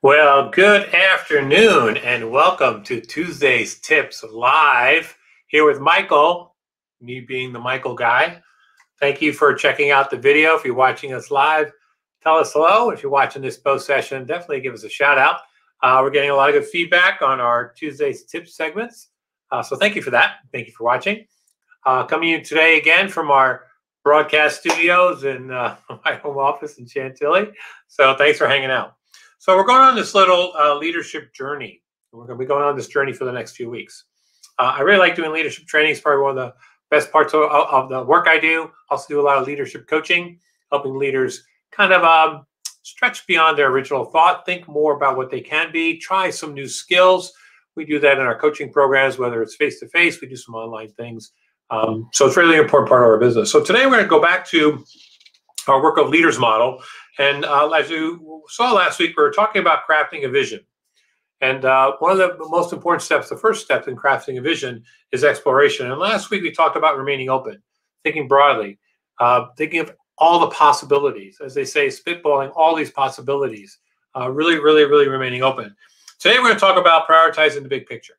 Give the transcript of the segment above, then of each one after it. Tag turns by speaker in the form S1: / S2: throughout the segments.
S1: Well, good afternoon and welcome to Tuesday's Tips Live here with Michael, me being the Michael guy. Thank you for checking out the video. If you're watching us live, tell us hello. If you're watching this post session, definitely give us a shout out. We're getting a lot of good feedback on our Tuesday's Tips segments. So thank you for that. Thank you for watching. Coming in today again from our broadcast studios in my home office in Chantilly. So thanks for hanging out. So we're going on this little leadership journey. We're going to be going on this journey for the next few weeks. I really like doing leadership training. It's probably one of the best parts of the work I do. Also do a lot of leadership coaching, helping leaders kind of stretch beyond their original thought, think more about what they can be, try some new skills. We do that in our coaching programs, whether it's face-to-face, we do some online things. So it's really an important part of our business. So today we're going to go back to our work of leaders model. And as you saw last week, we were talking about crafting a vision. And one of the most important steps, the first step in crafting a vision, is exploration. And last week we talked about remaining open, thinking broadly, thinking of all the possibilities, as they say, spitballing all these possibilities, really remaining open. Today we're going to talk about prioritizing the big picture.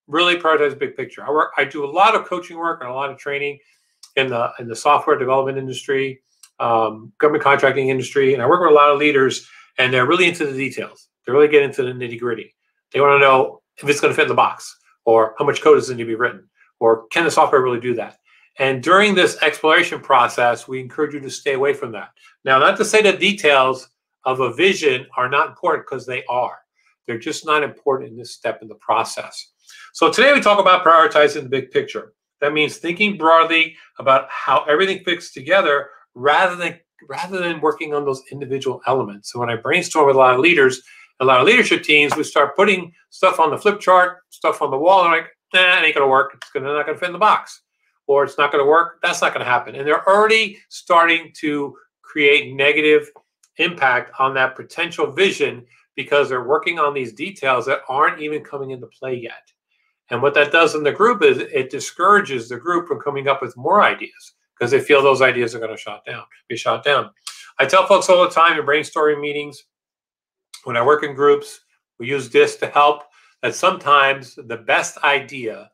S1: Really prioritize the big picture. I do a lot of coaching work and a lot of training in the software development industry, government contracting industry, and I work with a lot of leaders, and they're really into the details. They really get into the nitty-gritty. They want to know if it's going to fit in the box, or how much code is going to be written, or can the software really do that? And during this exploration process, we encourage you to stay away from that. Now, not to say the details of a vision are not important, because they are. They're just not important in this step in the process. So today we talk about prioritizing the big picture. That means thinking broadly about how everything fits together rather than working on those individual elements. So when I brainstorm with a lot of leaders, a lot of leadership teams, we start putting stuff on the flip chart, stuff on the wall, and I'm like, nah, it ain't gonna work. It's not gonna fit in the box. Or it's not gonna work. That's not gonna happen. And they're already starting to create negative impact on that potential vision because they're working on these details that aren't even coming into play yet. And what that does in the group is it discourages the group from coming up with more ideas because they feel those ideas are going to be shot down. I tell folks all the time in brainstorming meetings, when I work in groups, we use this to help, that sometimes the best idea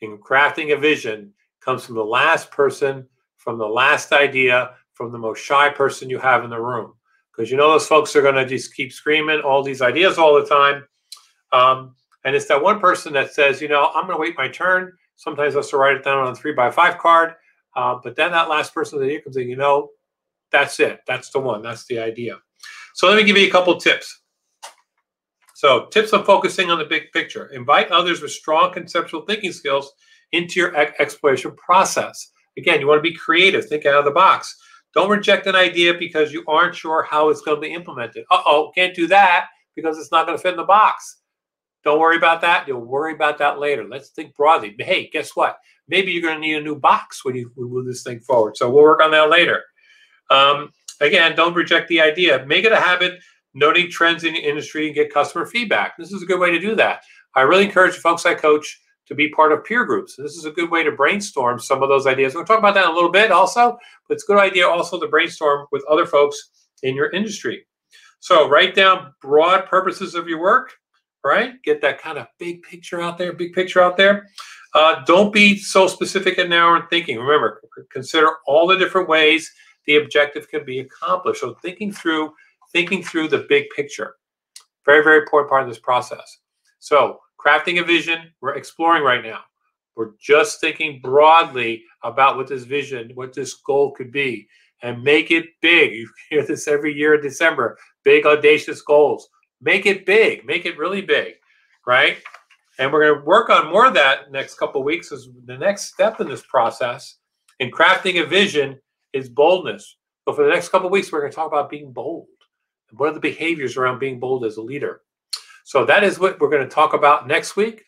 S1: in crafting a vision comes from the last person, from the last idea, from the most shy person you have in the room. Because you know those folks are going to just keep screaming all these ideas all the time. And it's that one person that says, you know, I'm going to wait my turn. Sometimes I have to write it down on a 3x5 card. But then that last person that comes in, you know, that's it. That's the one. That's the idea. So let me give you a couple of tips. So tips on focusing on the big picture. Invite others with strong conceptual thinking skills into your exploration process. Again, you want to be creative. Think out of the box. Don't reject an idea because you aren't sure how it's going to be implemented. Uh-oh, can't do that because it's not going to fit in the box. Don't worry about that. You'll worry about that later. Let's think broadly. Hey, guess what? Maybe you're going to need a new box when you move this thing forward. So we'll work on that later. Again, don't reject the idea. Make it a habit noting trends in the industry and get customer feedback. This is a good way to do that. I really encourage the folks I coach to be part of peer groups. This is a good way to brainstorm some of those ideas. We'll talk about that in a little bit also, but it's a good idea also to brainstorm with other folks in your industry. So write down broad purposes of your work. Right? Get that kind of big picture out there, Don't be so specific and narrow in thinking. Remember, consider all the different ways the objective can be accomplished. So thinking through the big picture. Very important part of this process. So crafting a vision, we're exploring right now. We're just thinking broadly about what this vision, what this goal could be, and make it big. You hear this every year in December, big, audacious goals. Make it big, make it really big, right? And we're going to work on more of that next couple of weeks. As the next step in this process in crafting a vision is boldness. So for the next couple of weeks, we're going to talk about being bold. And what are the behaviors around being bold as a leader? So that is what we're going to talk about next week.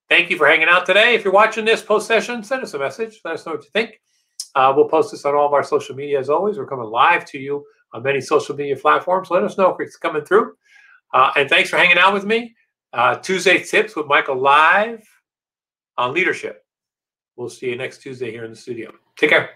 S1: Thank you for hanging out today. If you're watching this post session, send us a message. Let us know what you think. We'll post this on all of our social media as always. We're coming live to you on many social media platforms. Let us know if it's coming through. And thanks for hanging out with me. Tuesday Tips with Michael live on leadership. We'll see you next Tuesday here in the studio. Take care.